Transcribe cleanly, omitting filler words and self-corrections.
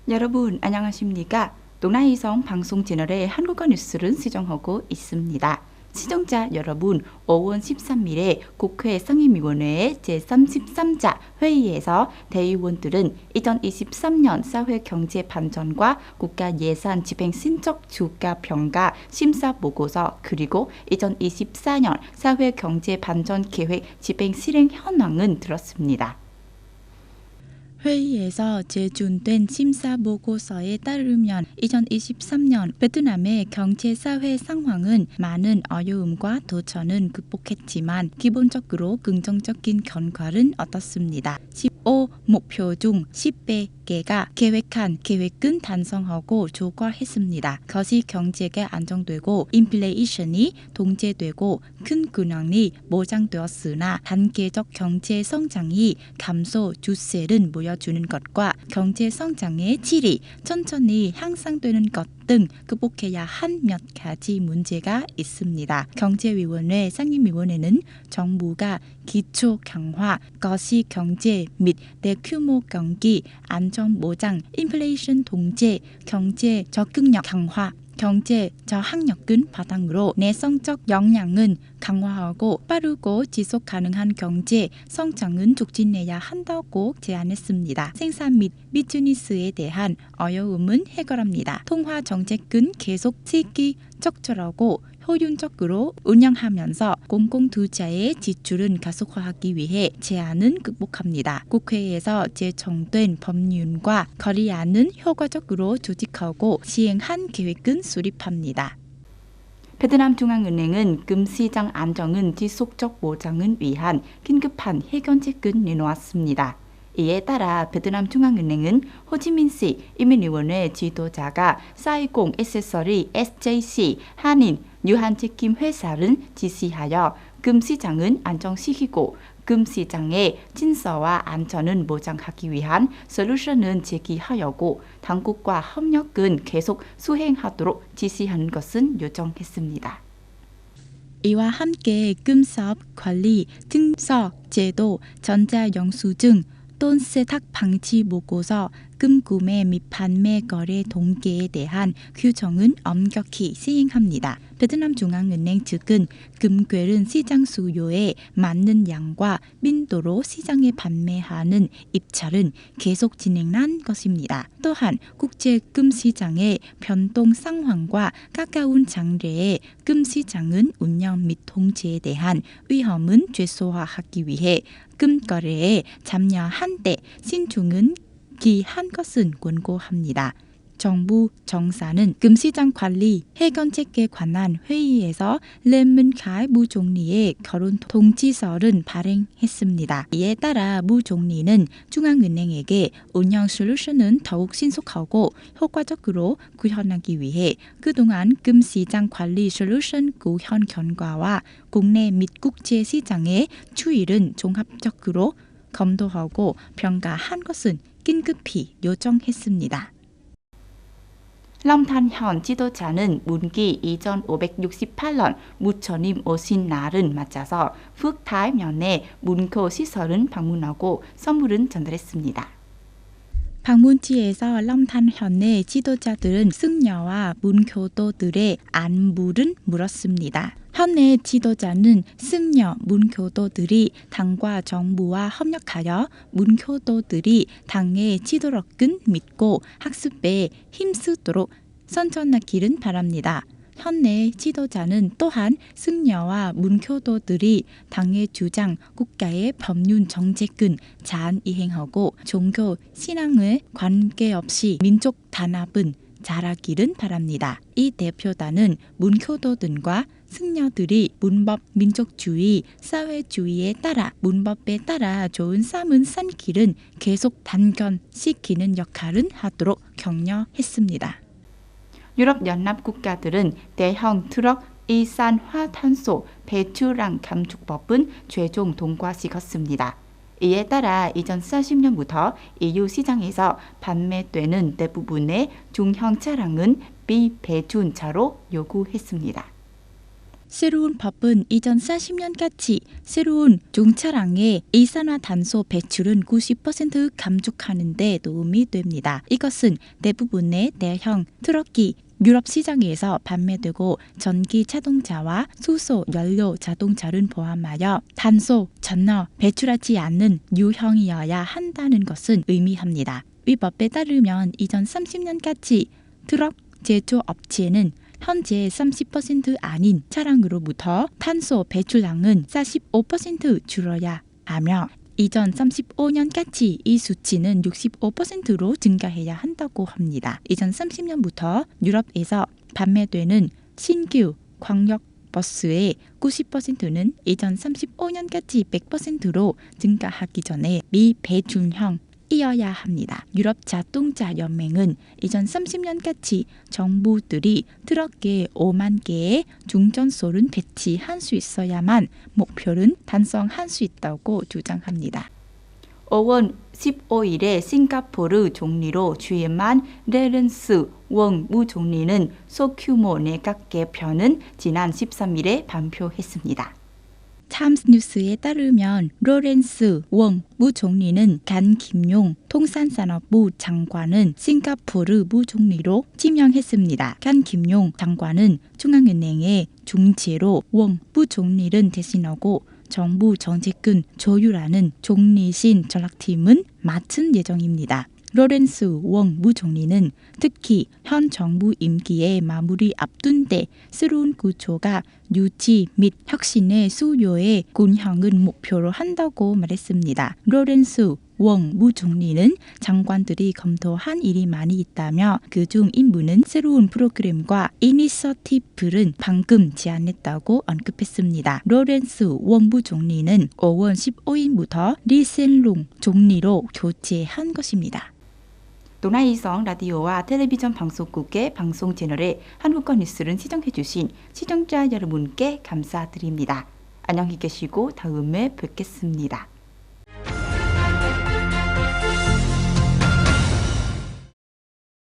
여러분 안녕하십니까? 동나이성 방송 채널의 한국어 뉴스를 시정하고 있습니다. 시청자 여러분, 5월 13일에 국회 상임위원회 제33자 회의에서 대의원들은 2023년 사회경제 반전과 국가예산 집행 신적 주가 평가 심사 보고서 그리고 2024년 사회경제 반전 계획 집행 실행 현황은 들었습니다. 회의에서 제준된 심사보고서에 따르면 2023년 베트남의 경제사회 상황은 많은 어려움과 도전은 극복했지만 기본적으로 긍정적인 결과는 얻었습니다. 15 목표 중 10개가 계획한 계획은 달성하고 초과했습니다. 거시 경제가 안정되고 인플레이션이 통제되고 큰 균형이 보장되었으나 단계적 경제 성장이 감소 추세를 보여주는 것과 경제 성장의 질이 천천히 향상되는 것 등 극복해야 한 몇 가지 문제가 있습니다. 경제위원회 상임위원회는 정부가 기초 강화, 거시 경제 및 대규모 경기 안정 보장, 인플레이션 통제, 경제 적응력 강화, 경제 저항력은 바탕으로 내성적 역량은 강화하고 빠르고 지속 가능한 경제 성장은 촉진해야 한다고 제안했습니다. 생산 및 비즈니스에 대한 어려움은 해결합니다. 통화 정책은 계속 시기적절하고 효율적으로 운영하면서 공공투자의 지출은 가속화하기 위해 제한은 극복합니다. 국회에서 제정된 법률과 거리안은 효과적으로 조직하고 시행한 계획은 수립합니다. 베트남 중앙은행은 금시장 안정은 지속적 보장을 위한 긴급한 해결책을 내놓았습니다. 이에 따라 베트남 중앙은행은 호치민시 인민위원회 지도자가 사이공 액세서리 SJC 한인 유한제품 회사를 지시하여 금시장은 안정시키고 금시장의 질서와 안전을 보장하기 위한 솔루션을 제기하려고 당국과 협력은 계속 수행하도록 지시한 것은 요청했습니다. 이와 함께 금사업 관리, 등서, 제도, 전자영수증, 돈 세탁 방지 보고서, 금구매 및 판매 거래 동계에 대한 규정은 엄격히 시행합니다. 베트남 중앙은행 측은 금괴는 시장 수요에 맞는 양과 빈도로 시장에 판매하는 입찰은 계속 진행한 것입니다. 또한 국제 금시장의 변동 상황과 가까운 장래의 금시장은 운영 및 통제에 대한 위험은 최소화하기 위해 금거래에 참여한 때 신중은 기한 것은 권고합니다. 정부 정사는 금시장 관리 해결책에 관한 회의에서 렘문카이 부총리의 결혼 통지서를 발행했습니다. 이에 따라 부총리는 중앙은행에게 운영 솔루션은 더욱 신속하고 효과적으로 구현하기 위해 그동안 금시장 관리 솔루션 구현 결과와 국내 및 국제 시장의 추이를 종합적으로 검토하고 평가한 것은 긴급히 요청했습니다. 럼탄현 지도자는 문기 2568년 무처님 오신 날을 맞아서 북타이면의 문교 시설을 방문하고 선물을 전달했습니다. 방문지에서 럼탄현의 지도자들은 승려와 문교도들의 안부를 물었습니다. 현의 지도자는 승려 문교도들이 당과 정부와 협력하여 문교도들이 당의 지도력을 믿고 학습에 힘쓰도록 선전하기를 바랍니다. 현내 지도자는 또한 승려와 문교도들이 당의 주장, 국가의 법률 정책은 잘 이행하고 종교, 신앙에 관계없이 민족 단합은 잘하기를 바랍니다. 이 대표단은 문교도들과 승려들이 문법 민족주의, 사회주의에 따라 문법에 따라 좋은 삶을 산 길은 계속 단련시키는 역할을 하도록 격려했습니다. 유럽연합 국가들은 대형 트럭 이산화탄소 배출량 감축법은 최종 통과시켰습니다. 이에 따라 2040년부터 EU 시장에서 판매되는 대부분의 중형 차량은 비배준차로 요구했습니다. 새로운 법은 2040년까지 새로운 중차량의 이산화탄소 배출은 90% 감축하는 데 도움이 됩니다. 이것은 대부분의 대형 트럭이 유럽 시장에서 판매되고 전기 자동차와 수소 연료 자동차를 포함하여 탄소 전혀 배출하지 않는 유형이어야 한다는 것은 의미합니다. 이 법에 따르면 2030년까지 트럭 제조업체는 현재 30% 아닌 차량으로부터 탄소 배출량은 45% 줄어야 하며 2035년까지 이 수치는 65%로 증가해야 한다고 합니다. 2030년부터 유럽에서 판매되는 신규 광역버스의 90%는 2035년까지 100%로 증가하기 전에 미배출형 이어야 합니다. 유럽 자동차 연맹은 2030년까지 정부들이 트럭에 5만 개의 충전소를 배치할 수 있어야만 목표를 달성할 수 있다고 주장합니다. 5월 15일에 싱가포르 총리로 취임한 로렌스 웡 부총리는 소규모 내각 개편은 지난 13일에 발표했습니다. 참스 뉴스에 따르면 로렌스 웡 부총리는 간김용 통상산업부 장관은 싱가포르 부총리로 지명했습니다. 간김용 장관은 중앙은행의 중재로 웡 부총리를 대신하고 정부 정책을 조율하는 총리실 전략팀은 맡은 예정입니다. 로렌스 웡 부총리는 특히 현 정부 임기의 마무리 앞둔 때 새로운 구조가 유지 및 혁신의 수요의 균형을 목표로 한다고 말했습니다. 로렌스 웡 부총리는 장관들이 검토한 일이 많이 있다며 그중 일부는 새로운 프로그램과 이니셔티브를 방금 제안했다고 언급했습니다. 로렌스 웡 부총리는 5월 15일부터 리셀룽 총리로 교체한 것입니다. 동아이성 라디오와 텔레비전 방송국의 방송 채널에 한국어 뉴스를 시청해주신 시청자 여러분께 감사드립니다. 안녕히 계시고 다음에 뵙겠습니다.